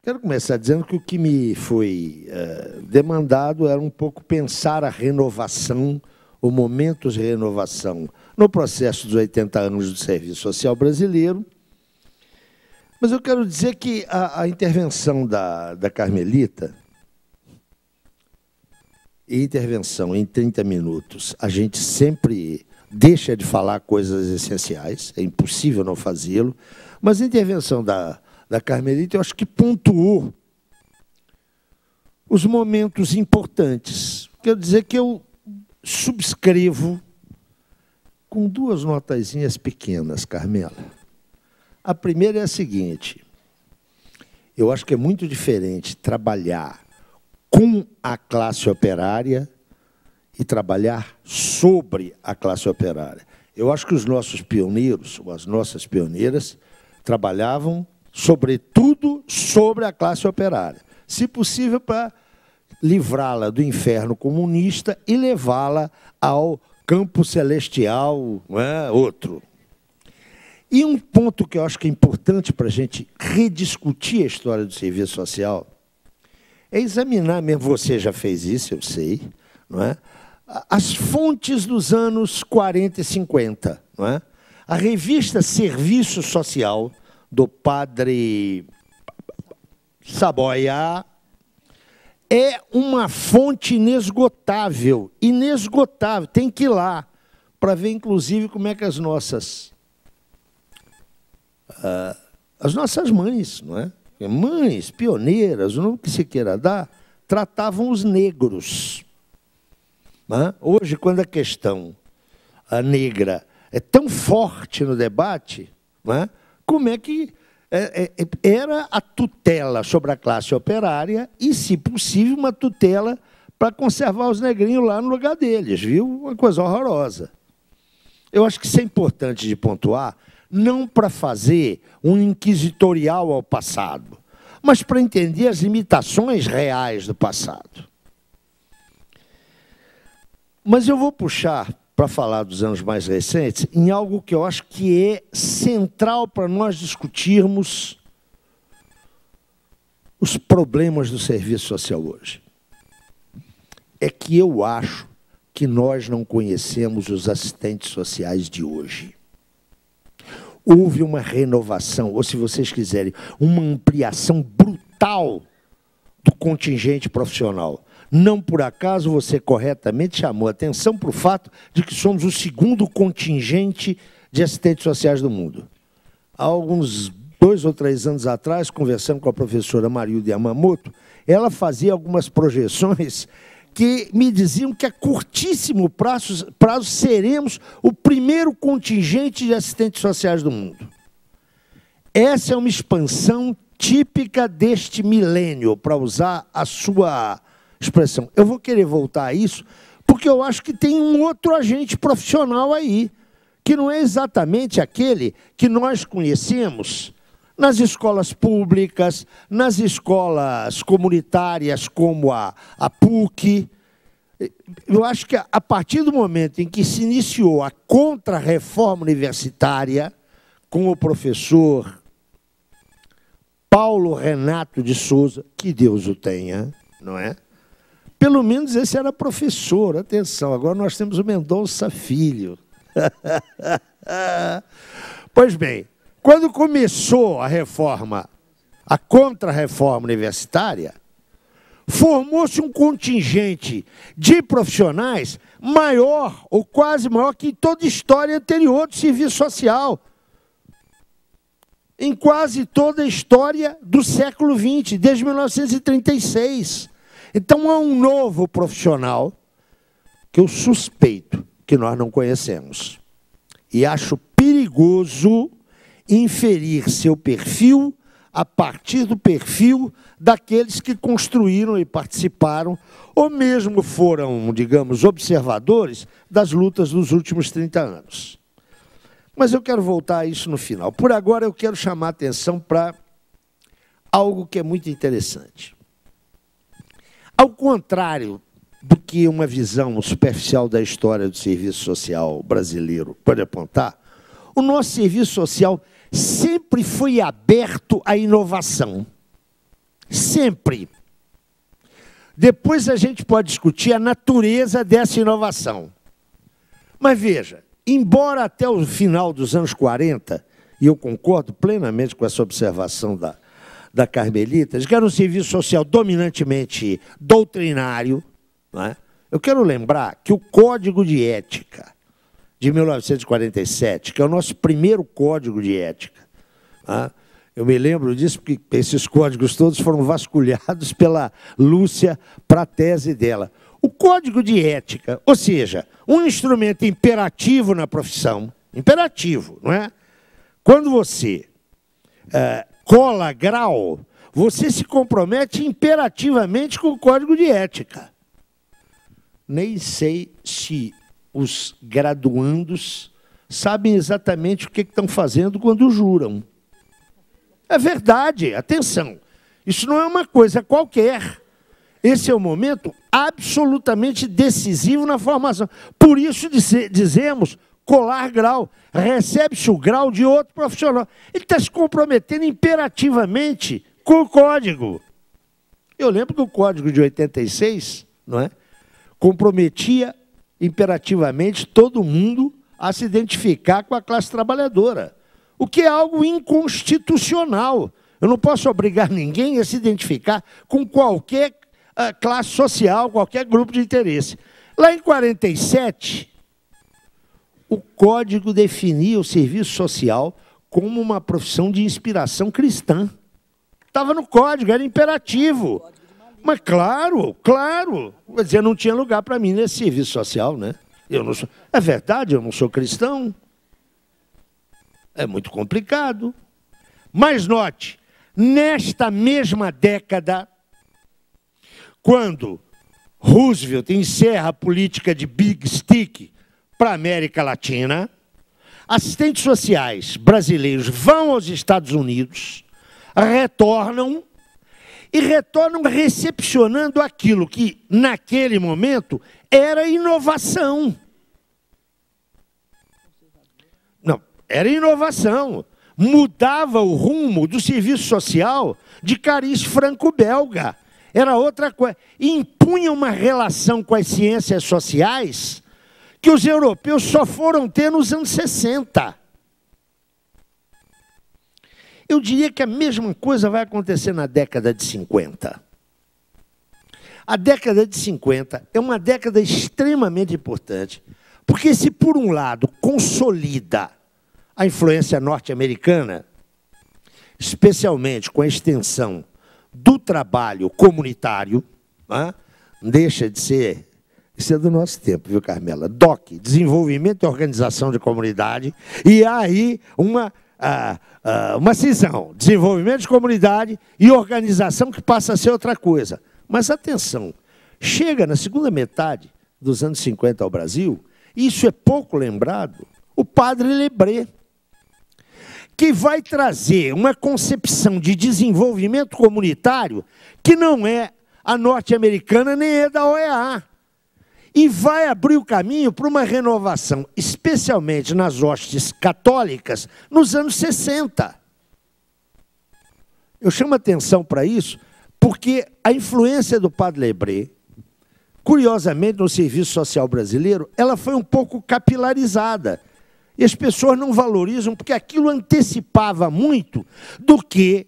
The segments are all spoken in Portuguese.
Quero começar dizendo que o que me foi demandado era um pouco pensar a renovação, ou momentos de renovação, no processo dos 80 anos do Serviço Social Brasileiro. Mas eu quero dizer que a intervenção da Carmelita, e intervenção em 30 minutos, a gente sempre deixa de falar coisas essenciais, é impossível não fazê-lo, mas a intervenção da Carmelita, eu acho que pontuou os momentos importantes. Quero dizer que eu subscrevo com duas notazinhas pequenas, Carmela. A primeira é a seguinte: eu acho que é muito diferente trabalhar com a classe operária e trabalhar sobre a classe operária. Eu acho que os nossos pioneiros, ou as nossas pioneiras, trabalhavam sobretudo sobre a classe operária, se possível para livrá-la do inferno comunista e levá-la ao campo celestial, não é? Outro. E um ponto que eu acho que é importante para a gente rediscutir a história do serviço social é examinar, mesmo você já fez isso, eu sei, não é? As fontes dos anos 40 e 50. Não é? A revista Serviço Social, do padre Saboia, é uma fonte inesgotável, inesgotável. Tem que ir lá para ver, inclusive, como é que as nossas mães, não é? Mães, pioneiras, o nome que se queira dar, tratavam os negros. Não é? Hoje, quando a questão negra é tão forte no debate, não é? Como é que era a tutela sobre a classe operária e, se possível, uma tutela para conservar os negrinhos lá no lugar deles, viu? Uma coisa horrorosa. Eu acho que isso é importante de pontuar, não para fazer um inquisitorial ao passado, mas para entender as limitações reais do passado. Mas eu vou puxar, para falar dos anos mais recentes, em algo que eu acho que é central para nós discutirmos os problemas do serviço social hoje. É que eu acho que nós não conhecemos os assistentes sociais de hoje. Houve uma renovação, ou, se vocês quiserem, uma ampliação brutal do contingente profissional. Não por acaso você corretamente chamou a atenção para o fato de que somos o segundo contingente de assistentes sociais do mundo. Há alguns 2 ou 3 anos atrás, conversando com a professora Marilda Yamamoto, ela fazia algumas projeções que me diziam que a curtíssimo prazo seremos o primeiro contingente de assistentes sociais do mundo. Essa é uma expansão típica deste milênio, para usar a sua expressão. Eu vou querer voltar a isso, porque eu acho que tem um outro agente profissional aí, que não é exatamente aquele que nós conhecemos nas escolas públicas, nas escolas comunitárias como a PUC. Eu acho que a partir do momento em que se iniciou a contra-reforma universitária, com o professor Paulo Renato de Souza, que Deus o tenha, não é? Pelo menos esse era professor, atenção, agora nós temos o Mendonça Filho. Pois bem, quando começou a reforma, a contra-reforma universitária, formou-se um contingente de profissionais maior, ou quase maior, que em toda a história anterior do serviço social. Em quase toda a história do século XX, desde 1936. Então, há um novo profissional que eu suspeito que nós não conhecemos. E acho perigoso inferir seu perfil a partir do perfil daqueles que construíram e participaram, ou mesmo foram, digamos, observadores das lutas dos últimos 30 anos. Mas eu quero voltar a isso no final. Por agora, eu quero chamar a atenção para algo que é muito interessante. Ao contrário do que uma visão superficial da história do serviço social brasileiro pode apontar, o nosso serviço social sempre foi aberto à inovação. Sempre. Depois a gente pode discutir a natureza dessa inovação. Mas veja, embora até o final dos anos 40, e eu concordo plenamente com essa observação da Carmelita, que era um serviço social dominantemente doutrinário, não é? Eu quero lembrar que o Código de Ética de 1947, que é o nosso primeiro Código de Ética, não é? Eu me lembro disso porque esses códigos todos foram vasculhados pela Lúcia para a tese dela. O Código de Ética, ou seja, um instrumento imperativo na profissão, imperativo, não é? Quando você cola grau, você se compromete imperativamente com o Código de Ética. Nem sei se os graduandos sabem exatamente o que estão fazendo quando juram. É verdade, atenção, isso não é uma coisa qualquer. Esse é um momento absolutamente decisivo na formação. Por isso dizemos colar grau. Recebe-se o grau de outro profissional. Ele está se comprometendo imperativamente com o código. Eu lembro que o Código de 86, não é, comprometia imperativamente todo mundo a se identificar com a classe trabalhadora, o que é algo inconstitucional. Eu não posso obrigar ninguém a se identificar com qualquer classe social, qualquer grupo de interesse. Lá em 47, o Código definia o serviço social como uma profissão de inspiração cristã. Estava no Código, era imperativo. Mas claro, claro, quer dizer, não tinha lugar para mim nesse serviço social, né? Eu não sou, é verdade, eu não sou cristão. É muito complicado. Mas note, nesta mesma década, quando Roosevelt encerra a política de Big Stick para a América Latina, assistentes sociais brasileiros vão aos Estados Unidos, retornam recepcionando aquilo que, naquele momento, era inovação. Não, era inovação. Mudava o rumo do serviço social de cariz franco-belga. Era outra coisa. Impunha uma relação com as ciências sociais que os europeus só foram ter nos anos 60. Eu diria que a mesma coisa vai acontecer na década de 50. A década de 50 é uma década extremamente importante, porque se, por um lado, consolida a influência norte-americana, especialmente com a extensão do trabalho comunitário, né? Deixa de ser, isso é do nosso tempo, viu, Carmela? DOC, Desenvolvimento e Organização de Comunidade, e há aí uma cisão, desenvolvimento de comunidade e organização que passa a ser outra coisa. Mas atenção, chega na segunda metade dos anos 50 ao Brasil, e isso é pouco lembrado, o padre Lebré, que vai trazer uma concepção de desenvolvimento comunitário que não é a norte-americana nem é da OEA. E vai abrir o caminho para uma renovação, especialmente nas hostes católicas, nos anos 60. Eu chamo atenção para isso, porque a influência do padre Lebré, curiosamente, no serviço social brasileiro, ela foi um pouco capilarizada. E as pessoas não valorizam, porque aquilo antecipava muito do que,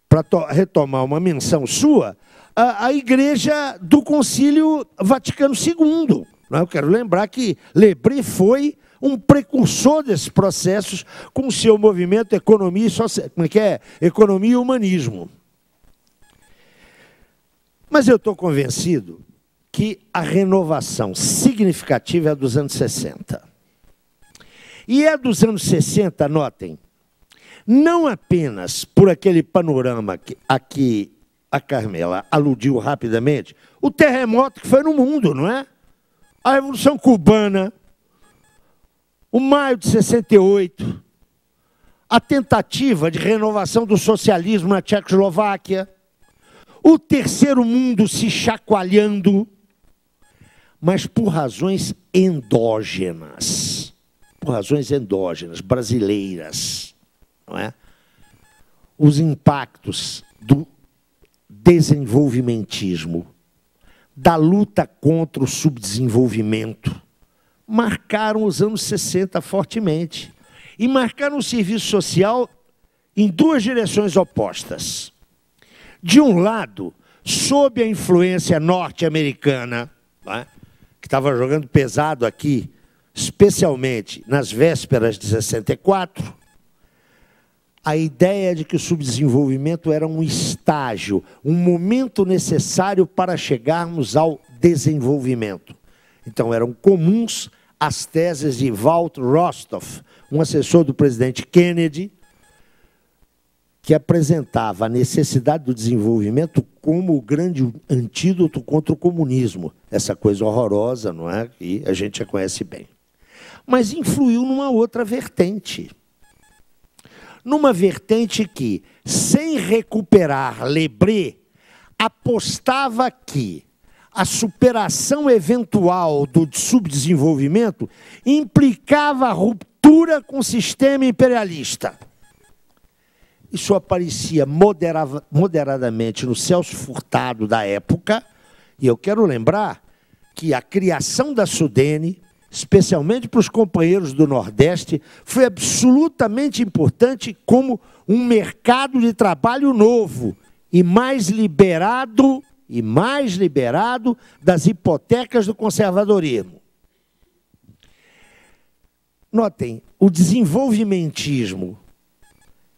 para retomar uma menção sua, a Igreja do Concílio Vaticano II. Eu quero lembrar que Lebré foi um precursor desses processos com o seu movimento Economia e Economia e Humanismo. Mas eu estou convencido que a renovação significativa é a dos anos 60. E é dos anos 60, notem, não apenas por aquele panorama a que a Carmela aludiu rapidamente, o terremoto que foi no mundo, não é? A Revolução Cubana, o maio de 68, a tentativa de renovação do socialismo na Tchecoslováquia, o terceiro mundo se chacoalhando, mas por razões endógenas. Por razões endógenas, brasileiras, não é? Os impactos do desenvolvimentismo, da luta contra o subdesenvolvimento, marcaram os anos 60 fortemente. E marcaram o serviço social em duas direções opostas. De um lado, sob a influência norte-americana, né, que estava jogando pesado aqui, especialmente nas vésperas de 64, a ideia de que o subdesenvolvimento era um estágio, um momento necessário para chegarmos ao desenvolvimento. Então, eram comuns as teses de Walt Rostoff, um assessor do presidente Kennedy, que apresentava a necessidade do desenvolvimento como o grande antídoto contra o comunismo. Essa coisa horrorosa, não é? Que a gente já conhece bem. Mas influiu numa outra vertente. Numa vertente que, sem recuperar Lebré, apostava que a superação eventual do subdesenvolvimento implicava a ruptura com o sistema imperialista. Isso aparecia moderadamente no Celso Furtado da época, e eu quero lembrar que a criação da Sudene, especialmente para os companheiros do Nordeste, foi absolutamente importante como um mercado de trabalho novo e mais liberado das hipotecas do conservadorismo. Notem, o desenvolvimentismo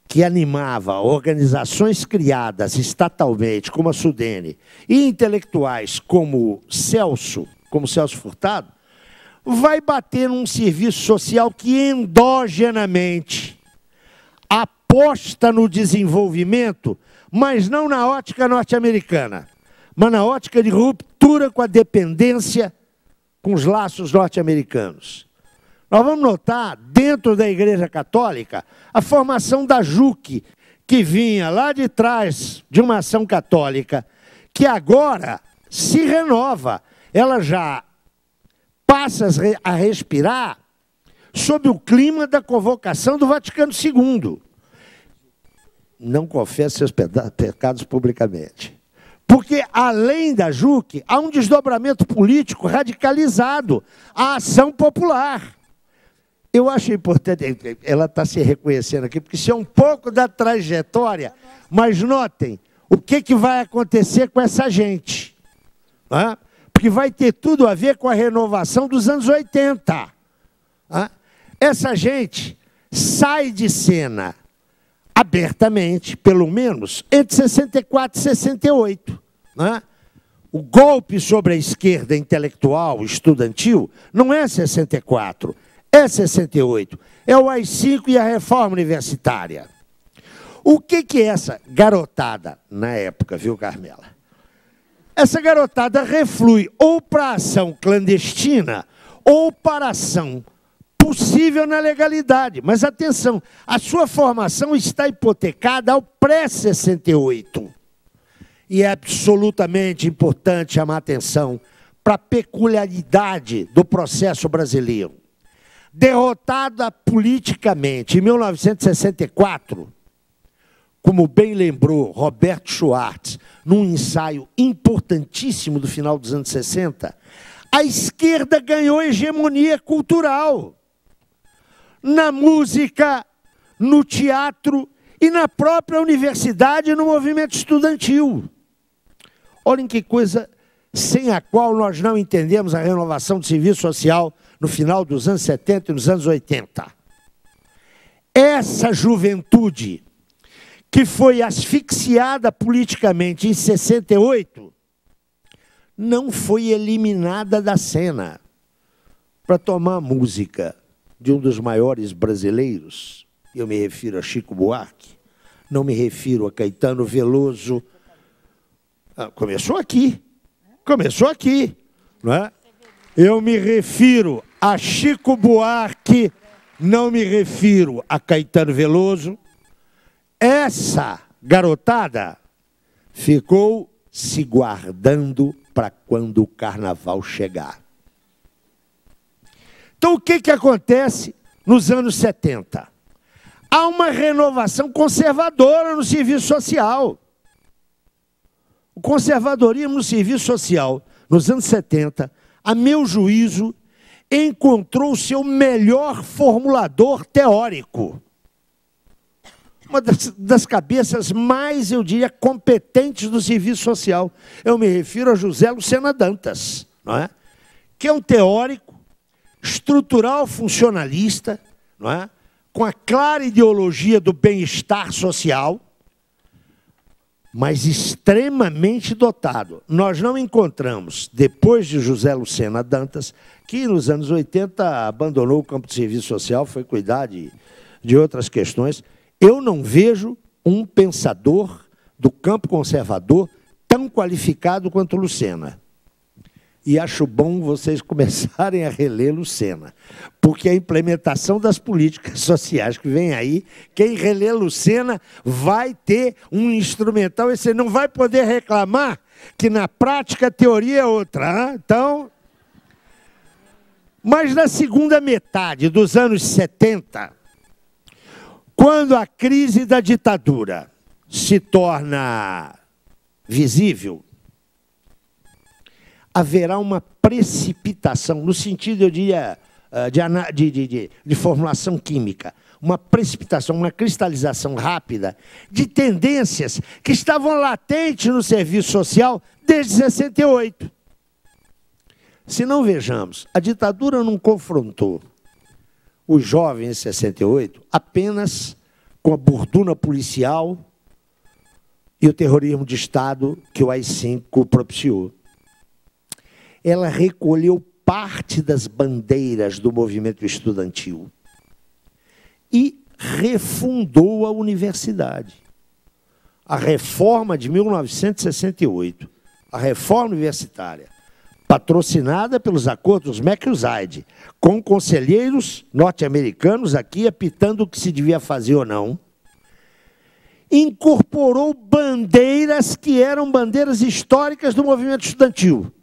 que animava organizações criadas estatalmente, como a Sudene, e intelectuais como Celso Furtado, vai bater num serviço social que endogenamente aposta no desenvolvimento, mas não na ótica norte-americana, mas na ótica de ruptura com a dependência com os laços norte-americanos. Nós vamos notar, dentro da Igreja Católica, a formação da JUC, que vinha lá de trás de uma ação católica, que agora se renova. Ela já passa a respirar sob o clima da convocação do Vaticano II. Não confesse seus pecados publicamente. Porque, além da JUC, há um desdobramento político radicalizado, a ação popular. Eu acho importante, ela está se reconhecendo aqui, porque isso é um pouco da trajetória, mas notem o que vai acontecer com essa gente. Né? Porque vai ter tudo a ver com a renovação dos anos 80. Né? Essa gente sai de cena abertamente, pelo menos, entre 64 e 68. Né? O golpe sobre a esquerda intelectual, estudantil, não é 64, é 68. É o AI-5 e a reforma universitária. O que é essa garotada, na época, viu, Carmela? Essa garotada reflui ou para ação clandestina ou para ação possível na legalidade. Mas, atenção, a sua formação está hipotecada ao pré-68. E é absolutamente importante chamar atenção para a peculiaridade do processo brasileiro. Derrotada politicamente em 1964, como bem lembrou Roberto Schwartz, num ensaio importantíssimo do final dos anos 60, a esquerda ganhou hegemonia cultural na música, no teatro e na própria universidade e no movimento estudantil. Olhem que coisa sem a qual nós não entendemos a renovação do serviço social no final dos anos 70 e nos anos 80. Essa juventude que foi asfixiada politicamente em 68, não foi eliminada da cena. Para tomar a música de um dos maiores brasileiros, eu me refiro a Chico Buarque, não me refiro a Caetano Veloso. Começou aqui, não é? Eu me refiro a Chico Buarque, não me refiro a Caetano Veloso. Essa garotada ficou se guardando para quando o carnaval chegar. Então, o que acontece nos anos 70? Há uma renovação conservadora no serviço social. O conservadorismo no serviço social, nos anos 70, a meu juízo, encontrou o seu melhor formulador teórico. Uma das cabeças mais, eu diria, competentes do serviço social. Eu me refiro a José Lucena Dantas, não é? Que é um teórico estrutural funcionalista, não é? Com a clara ideologia do bem-estar social, mas extremamente dotado. Nós não encontramos, depois de José Lucena Dantas, que nos anos 80 abandonou o campo de serviço social, foi cuidar de outras questões. Eu não vejo um pensador do campo conservador tão qualificado quanto Lucena. E acho bom vocês começarem a reler Lucena, porque a implementação das políticas sociais que vem aí, quem relê Lucena vai ter um instrumental, e você não vai poder reclamar que na prática a teoria é outra. Hein? Então, mas na segunda metade dos anos 70, quando a crise da ditadura se torna visível, haverá uma precipitação, no sentido, eu diria, de formulação química, uma precipitação, uma cristalização rápida de tendências que estavam latentes no serviço social desde 68. Se não vejamos, a ditadura não confrontou os jovens em 68 apenas com a burduna policial e o terrorismo de Estado que o AI-5 propiciou. Ela recolheu parte das bandeiras do movimento estudantil e refundou a universidade. A reforma de 1968, a reforma universitária, patrocinada pelos acordos McBride, com conselheiros norte-americanos aqui apitando o que se devia fazer ou não, incorporou bandeiras que eram bandeiras históricas do movimento estudantil.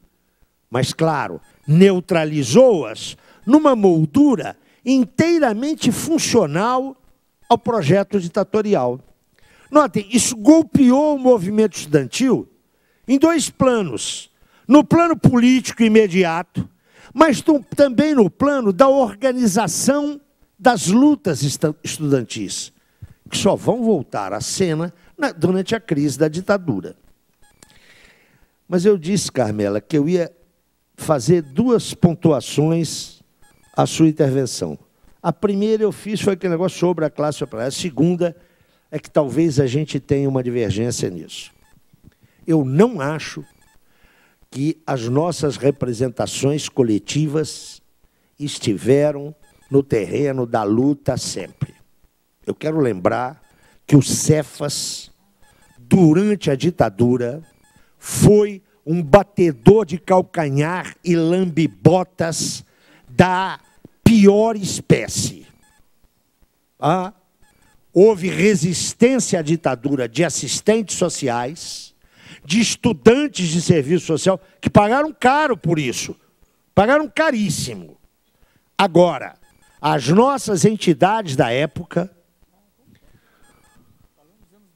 Mas, claro, neutralizou-as numa moldura inteiramente funcional ao projeto ditatorial. Notem, isso golpeou o movimento estudantil em dois planos. No plano político imediato, mas também no plano da organização das lutas estudantis, que só vão voltar à cena durante a crise da ditadura. Mas eu disse, Carmela, que eu ia fazer duas pontuações à sua intervenção. A primeira eu fiz foi aquele negócio sobre a classe operária. A segunda é que talvez a gente tenha uma divergência nisso. Eu não acho que as nossas representações coletivas estiveram no terreno da luta sempre. Eu quero lembrar que o Cefas, durante a ditadura, foi um batedor de calcanhar e lambe-botas da pior espécie. Houve resistência à ditadura de assistentes sociais, de estudantes de serviço social, que pagaram caro por isso, pagaram caríssimo. Agora, as nossas entidades da época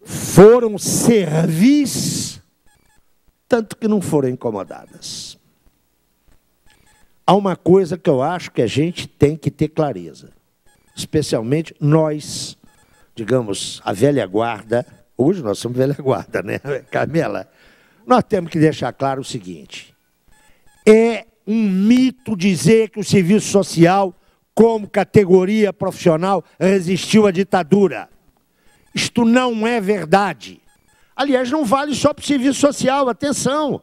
foram servis, tanto que não foram incomodadas. Há uma coisa que eu acho que a gente tem que ter clareza, especialmente nós, digamos, a velha guarda. Hoje nós somos velha guarda, né, Carmela? Nós temos que deixar claro o seguinte: é um mito dizer que o serviço social, como categoria profissional, resistiu à ditadura. Isto não é verdade. Aliás, não vale só para o serviço social, atenção.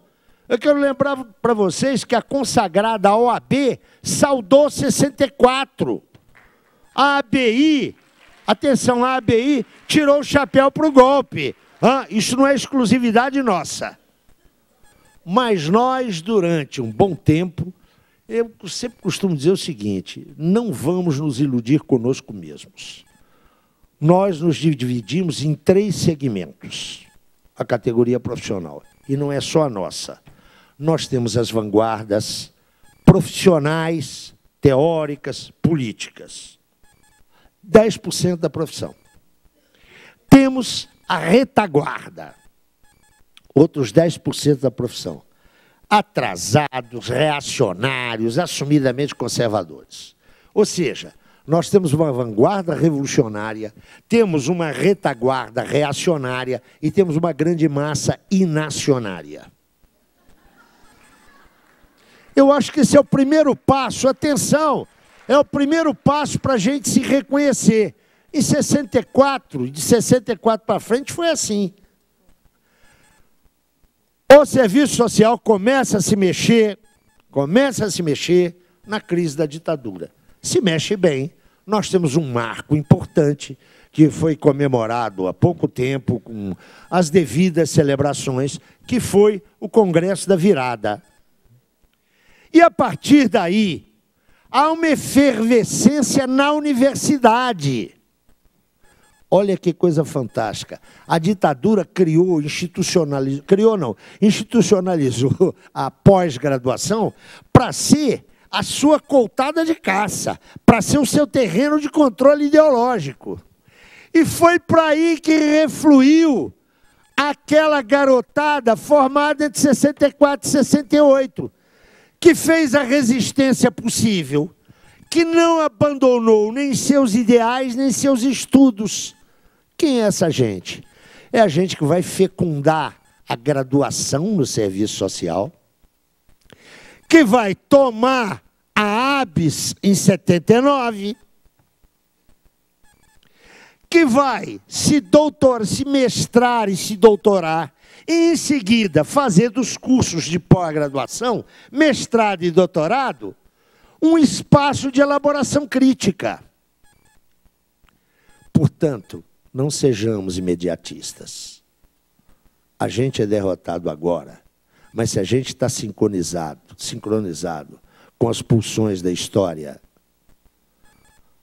Eu quero lembrar para vocês que a consagrada OAB saudou 64. A ABI, atenção, a ABI tirou o chapéu para o golpe. Isso não é exclusividade nossa. Mas nós, durante um bom tempo, eu sempre costumo dizer o seguinte: não vamos nos iludir conosco mesmos. Nós nos dividimos em 3 segmentos, a categoria profissional. E não é só a nossa. Nós temos as vanguardas profissionais, teóricas, políticas. 10% da profissão. Temos a retaguarda, outros 10% da profissão. Atrasados, reacionários, assumidamente conservadores. Ou seja, nós temos uma vanguarda revolucionária, temos uma retaguarda reacionária e temos uma grande massa inacionária. Eu acho que esse é o primeiro passo, atenção, é o primeiro passo para a gente se reconhecer. Em 64, de 64 para frente foi assim. O serviço social começa a se mexer na crise da ditadura. Se mexe bem. Nós temos um marco importante que foi comemorado há pouco tempo com as devidas celebrações, que foi o Congresso da Virada. E a partir daí, há uma efervescência na universidade. Olha que coisa fantástica. A ditadura institucionalizou a pós-graduação para ser a sua coltada de caça, para ser o seu terreno de controle ideológico. E foi para aí que refluiu aquela garotada formada entre 64 e 68, que fez a resistência possível, que não abandonou nem seus ideais, nem seus estudos. Quem é essa gente? É a gente que vai fecundar a graduação no serviço social, que vai tomar a ABS em 79, que vai se mestrar e se doutorar, e em seguida fazer dos cursos de pós-graduação, mestrado e doutorado, um espaço de elaboração crítica. Portanto, não sejamos imediatistas. A gente é derrotado agora, mas se a gente está sincronizado com as pulsões da história,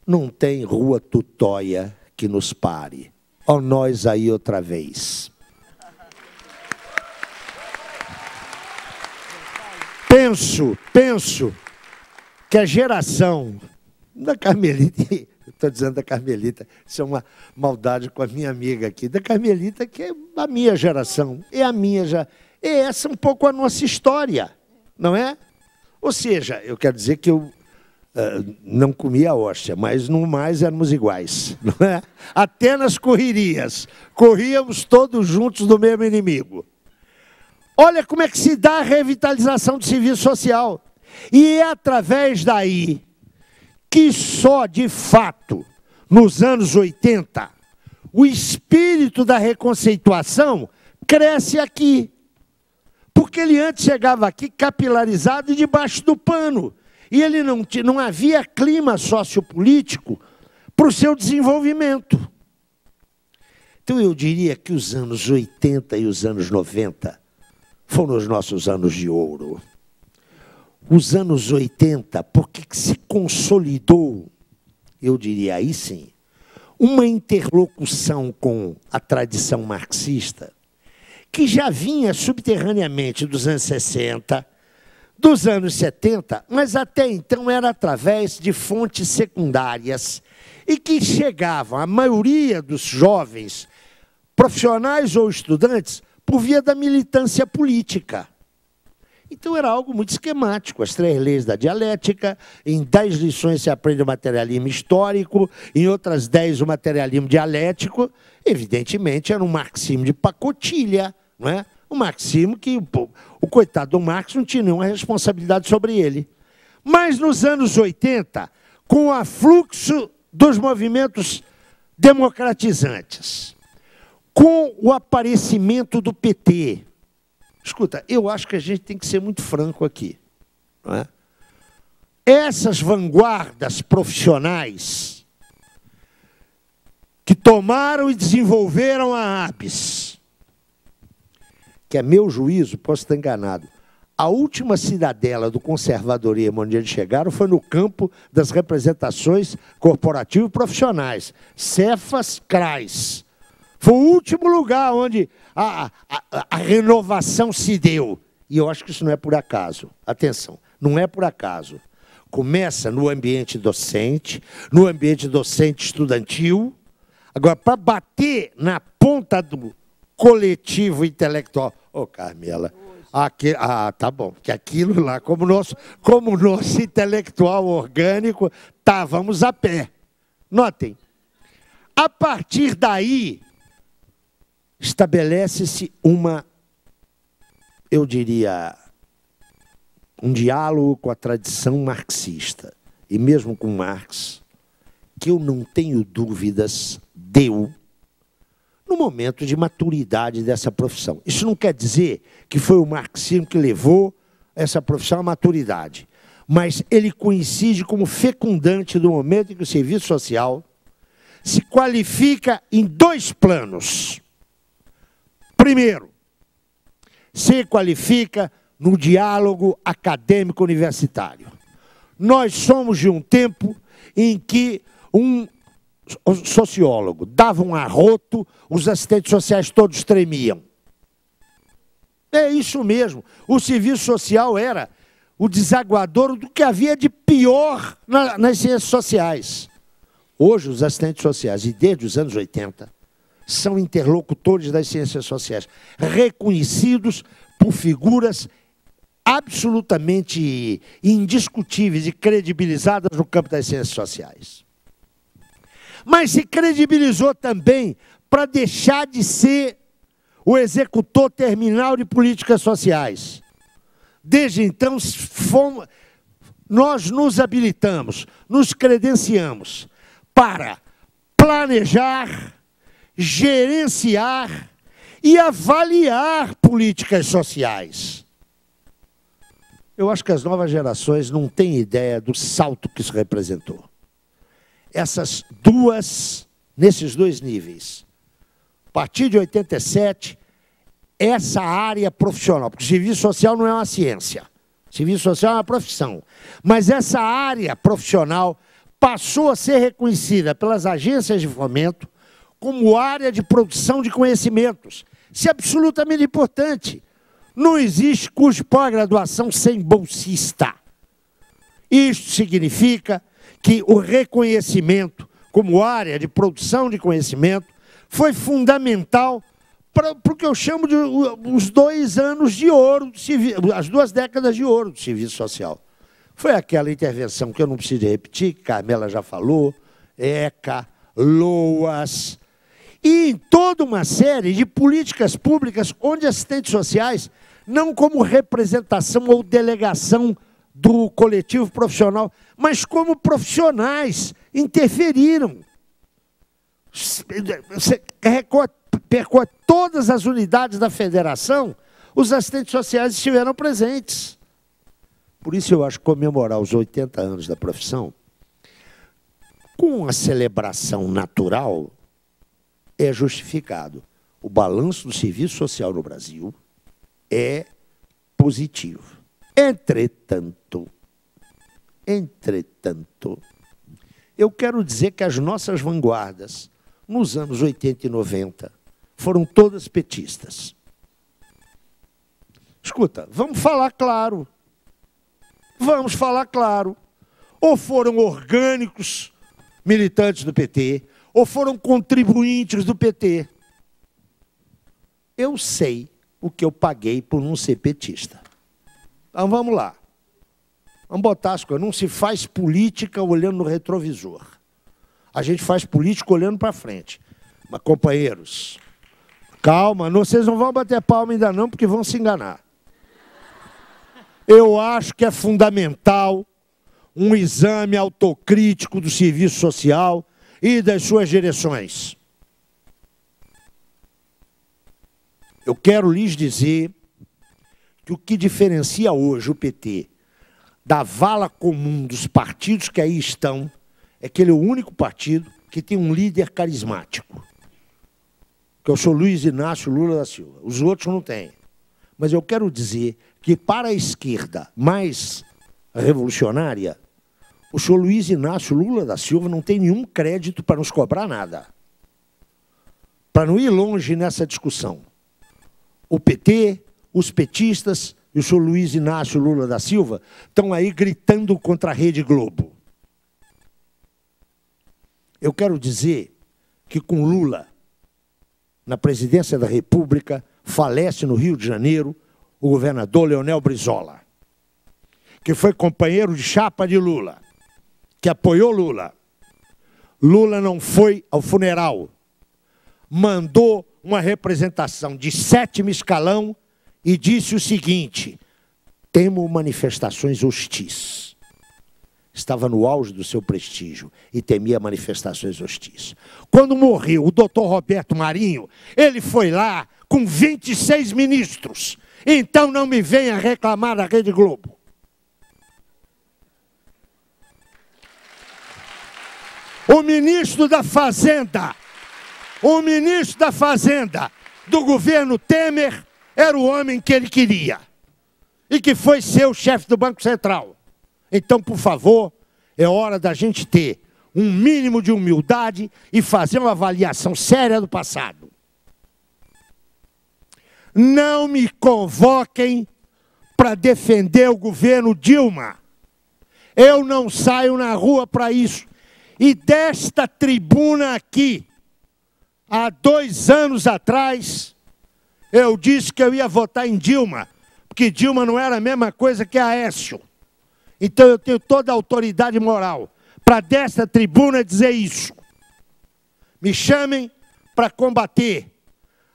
não tem rua tutóia que nos pare. Ó nós aí outra vez. Penso que a geração da Carmelita, estou dizendo da Carmelita, isso é uma maldade com a minha amiga aqui, da Carmelita, que é a minha geração, é essa um pouco a nossa história, não é? Ou seja, eu quero dizer que eu não comia hóstia, mas no mais éramos iguais, não é? Até nas correrias, corríamos todos juntos do mesmo inimigo. Olha como é que se dá a revitalização do serviço social. E é através daí que só, de fato, nos anos 80, o espírito da reconceituação cresce aqui. Porque ele antes chegava aqui capilarizado e debaixo do pano. E ele não havia clima sociopolítico para o seu desenvolvimento. Então eu diria que os anos 80 e os anos 90 foram os nossos anos de ouro. Os anos 80, porque se consolidou, eu diria aí sim, uma interlocução com a tradição marxista, que já vinha subterraneamente dos anos 60, dos anos 70, mas até então era através de fontes secundárias, e que chegavam, a maioria dos jovens, profissionais ou estudantes, por via da militância política. Então era algo muito esquemático, as 3 leis da dialética, em 10 lições se aprende o materialismo histórico, em outras 10 o materialismo dialético, evidentemente era um marxismo de pacotilha, não é? Um marxismo que o coitado do Marx não tinha nenhuma responsabilidade sobre ele. Mas nos anos 80, com o afluxo dos movimentos democratizantes, com o aparecimento do PT. Escuta, eu acho que a gente tem que ser muito franco aqui, não é? Essas vanguardas profissionais que tomaram e desenvolveram a ABS, que é meu juízo, posso estar enganado, a última cidadela do conservadorismo onde eles chegaram foi no campo das representações corporativas e profissionais, Cefas CRAS. Foi o último lugar onde a renovação se deu. E eu acho que isso não é por acaso. Atenção, não é por acaso. Começa no ambiente docente estudantil. Agora, para bater na ponta do coletivo intelectual, Ô, Carmela, tá bom, que aquilo lá, como nosso intelectual orgânico, estávamos a pé. Notem, a partir daí, estabelece-se eu diria, um diálogo com a tradição marxista, e mesmo com Marx, que eu não tenho dúvidas, deu no momento de maturidade dessa profissão. Isso não quer dizer que foi o marxismo que levou essa profissão à maturidade, mas ele coincide como fecundante do momento em que o serviço social se qualifica em dois planos. Primeiro, se qualifica no diálogo acadêmico universitário. Nós somos de um tempo em que um sociólogo dava um arroto, os assistentes sociais todos tremiam. É isso mesmo. O serviço social era o desaguador do que havia de pior nas ciências sociais. Hoje, os assistentes sociais, e desde os anos 80, são interlocutores das ciências sociais, reconhecidos por figuras absolutamente indiscutíveis e credibilizadas no campo das ciências sociais. Mas se credibilizou também para deixar de ser o executor terminal de políticas sociais. Desde então, nós nos habilitamos, nos credenciamos para planejar, gerenciar e avaliar políticas sociais. Eu acho que as novas gerações não têm ideia do salto que isso representou. Nesses dois níveis, a partir de 87, essa área profissional, porque o serviço social não é uma ciência, o serviço social é uma profissão, mas essa área profissional passou a ser reconhecida pelas agências de fomento como área de produção de conhecimentos. Isso é absolutamente importante. Não existe curso de pós-graduação sem bolsista. Isto significa que o reconhecimento como área de produção de conhecimento foi fundamental para o que eu chamo de os 2 anos de ouro, as 2 décadas de ouro do serviço social. Foi aquela intervenção que eu não preciso repetir, que Carmela já falou, ECA, LOAS, e em toda uma série de políticas públicas onde assistentes sociais, não como representação ou delegação do coletivo profissional, mas como profissionais, interferiram. Você percorre todas as unidades da federação, os assistentes sociais estiveram presentes. Por isso eu acho que comemorar os 80 anos da profissão, com a celebração natural, é justificado. O balanço do serviço social no Brasil é positivo. Entretanto, eu quero dizer que as nossas vanguardas, nos anos 80 e 90, foram todas petistas. Escuta, vamos falar claro. Vamos falar claro. Ou foram orgânicos militantes do PT, ou foram contribuintes do PT. Eu sei o que eu paguei por não ser petista. Então vamos lá. Vamos botar as coisas. Não se faz política olhando no retrovisor. A gente faz política olhando para frente. Mas, companheiros, calma, vocês não vão bater palma ainda não, porque vão se enganar. Eu acho que é fundamental um exame autocrítico do serviço social e das suas direções. Eu quero lhes dizer que o que diferencia hoje o PT da vala comum dos partidos que aí estão é que ele é o único partido que tem um líder carismático, que é o senhor Luiz Inácio Lula da Silva. Os outros não têm. Mas eu quero dizer que, para a esquerda mais revolucionária, o senhor Luiz Inácio Lula da Silva não tem nenhum crédito para nos cobrar nada. Para não ir longe nessa discussão. O PT, os petistas e o senhor Luiz Inácio Lula da Silva estão aí gritando contra a Rede Globo. Eu quero dizer que com Lula na presidência da República falece no Rio de Janeiro o governador Leonel Brizola, que foi companheiro de chapa de Lula, que apoiou Lula. Lula não foi ao funeral, mandou uma representação de 7º escalão e disse o seguinte: temo manifestações hostis. Estava no auge do seu prestígio e temia manifestações hostis. Quando morreu o doutor Roberto Marinho, ele foi lá com 26 ministros. Então não me venha reclamar da Rede Globo. O ministro da Fazenda do governo Temer era o homem que ele queria e que foi ser o chefe do Banco Central. Então, por favor, é hora da gente ter um mínimo de humildade e fazer uma avaliação séria do passado. Não me convoquem para defender o governo Dilma. Eu não saio na rua para isso. E desta tribuna aqui, há 2 anos atrás, eu disse que eu ia votar em Dilma, porque Dilma não era a mesma coisa que Aécio. Então eu tenho toda a autoridade moral para desta tribuna dizer isso. Me chamem para combater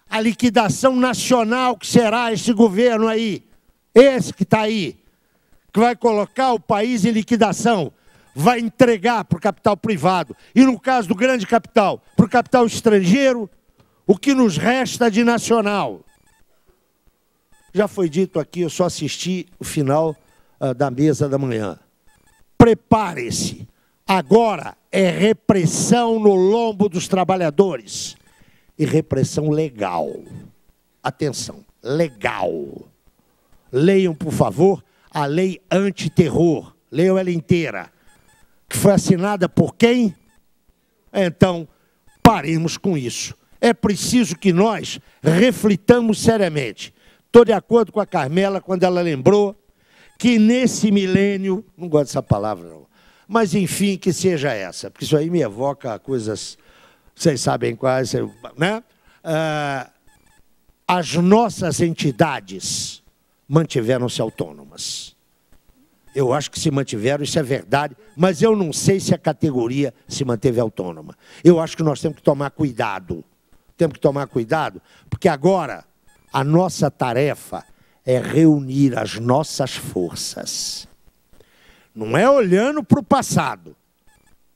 a liquidação nacional que será esse governo aí, esse que está aí, que vai colocar o país em liquidação, vai entregar para o capital privado, e no caso do grande capital, para o capital estrangeiro, o que nos resta de nacional. Já foi dito aqui, eu só assisti o final da mesa da manhã. Prepare-se, agora é repressão no lombo dos trabalhadores, e repressão legal. Atenção, legal. Leiam, por favor, a lei antiterror, leiam ela inteira, que foi assinada por quem? Então, paremos com isso. É preciso que nós reflitamos seriamente. Estou de acordo com a Carmela quando ela lembrou que nesse milênio, não gosto dessa palavra não, mas enfim, que seja essa, porque isso aí me evoca coisas, vocês sabem quais, né? As nossas entidades mantiveram-se autônomas. Eu acho que se mantiveram, isso é verdade, mas eu não sei se a categoria se manteve autônoma. Eu acho que nós temos que tomar cuidado. Temos que tomar cuidado, porque agora a nossa tarefa é reunir as nossas forças. Não é olhando para o passado,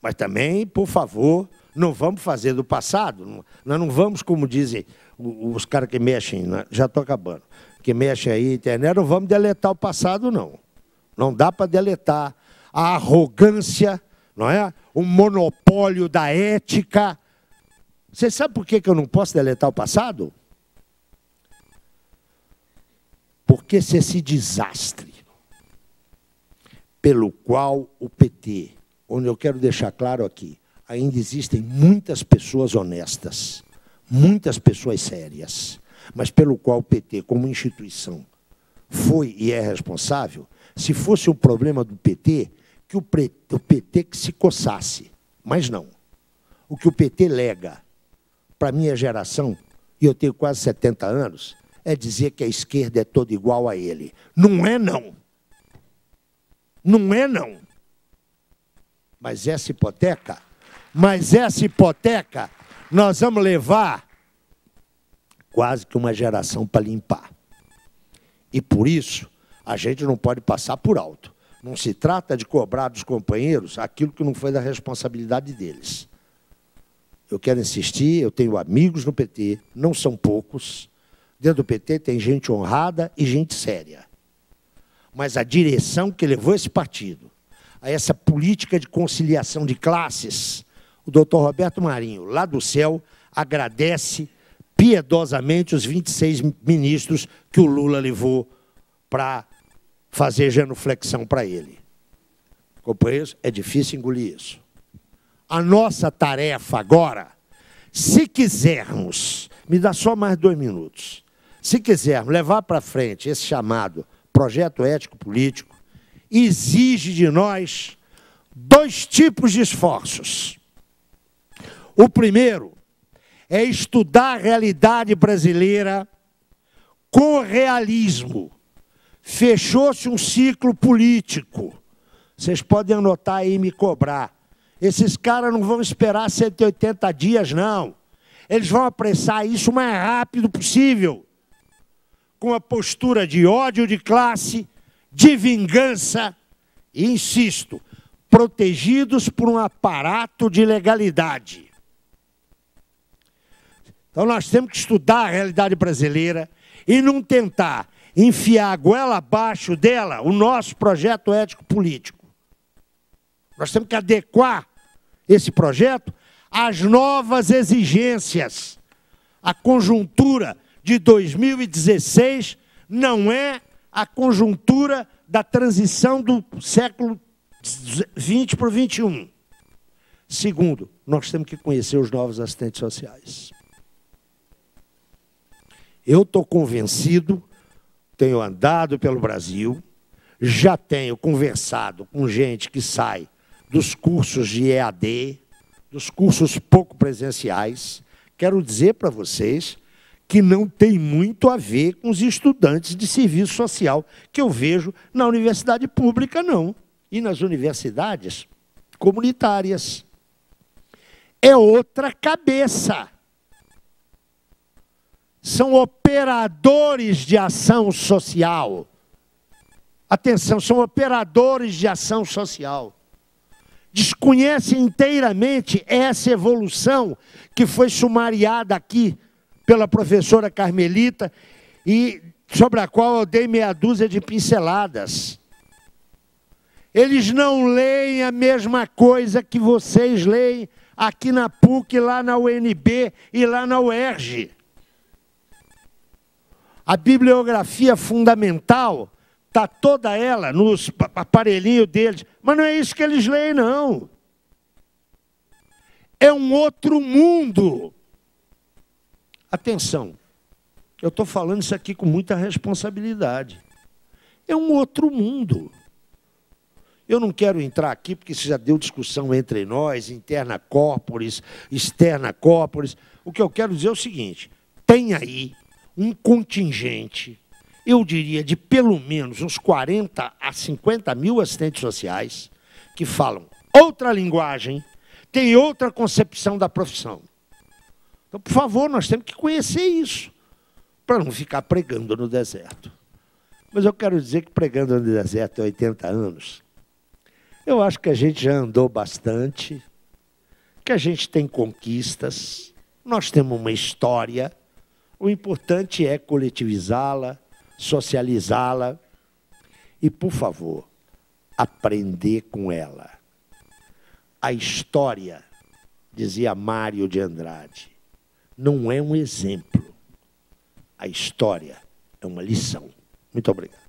mas também, por favor, não vamos fazer do passado. Nós não vamos, como dizem os caras que mexem, já estou acabando, que mexem aí na internet, não vamos deletar o passado, não. Não dá para deletar a arrogância, não é? O monopólio da ética. Você sabe por que eu não posso deletar o passado? Porque se esse desastre pelo qual o PT, onde eu quero deixar claro aqui, ainda existem muitas pessoas honestas, muitas pessoas sérias, mas pelo qual o PT, como instituição, foi e é responsável, se fosse o problema do PT, que o PT que se coçasse. Mas não. O que o PT lega para a minha geração, e eu tenho quase 70 anos, é dizer que a esquerda é toda igual a ele. Não é, não. Não é, não. Mas essa hipoteca, nós vamos levar quase que uma geração para limpar. E por isso, a gente não pode passar por alto. Não se trata de cobrar dos companheiros aquilo que não foi da responsabilidade deles. Eu quero insistir, eu tenho amigos no PT, não são poucos. Dentro do PT tem gente honrada e gente séria. Mas a direção que levou esse partido a essa política de conciliação de classes, o doutor Roberto Marinho, lá do céu, agradece piedosamente os 26 ministros que o Lula levou para fazer genuflexão para ele. Companheiros, é difícil engolir isso. A nossa tarefa agora, se quisermos, me dá só mais 2 minutos, se quisermos levar para frente esse chamado projeto ético-político, exige de nós 2 tipos de esforços. O primeiro é estudar a realidade brasileira com o realismo. Fechou-se um ciclo político. Vocês podem anotar aí e me cobrar. Esses caras não vão esperar 180 dias, não. Eles vão apressar isso o mais rápido possível. Com a postura de ódio de classe, de vingança, e, insisto, protegidos por um aparato de legalidade. Então nós temos que estudar a realidade brasileira e não tentar enfiar a goela abaixo dela o nosso projeto ético-político. Nós temos que adequar esse projeto às novas exigências. A conjuntura de 2016 não é a conjuntura da transição do século XX para o XXI. Segundo, nós temos que conhecer os novos assistentes sociais. Eu estou convencido, tenho andado pelo Brasil, já tenho conversado com gente que sai dos cursos de EAD, dos cursos pouco presenciais. Quero dizer para vocês que não tem muito a ver com os estudantes de serviço social que eu vejo na universidade pública, não. E nas universidades comunitárias. É outra cabeça. São operadores de ação social. Atenção, são operadores de ação social. Desconhecem inteiramente essa evolução que foi sumariada aqui pela professora Carmelita e sobre a qual eu dei meia dúzia de pinceladas. Eles não leem a mesma coisa que vocês leem aqui na PUC, lá na UNB e lá na UERJ. A bibliografia fundamental está toda ela nos aparelhinhos deles. Mas não é isso que eles leem, não. É um outro mundo. Atenção, eu estou falando isso aqui com muita responsabilidade. É um outro mundo. Eu não quero entrar aqui, porque isso já deu discussão entre nós, interna corporis, externa corporis. O que eu quero dizer é o seguinte, tem aí um contingente, eu diria, de pelo menos uns 40 a 50 mil assistentes sociais que falam outra linguagem, têm outra concepção da profissão. Então, por favor, nós temos que conhecer isso, para não ficar pregando no deserto. Mas eu quero dizer que pregando no deserto há 80 anos, eu acho que a gente já andou bastante, que a gente tem conquistas, nós temos uma história, o importante é coletivizá-la, socializá-la e, por favor, aprender com ela. A história, dizia Mário de Andrade, não é um exemplo. A história é uma lição. Muito obrigado.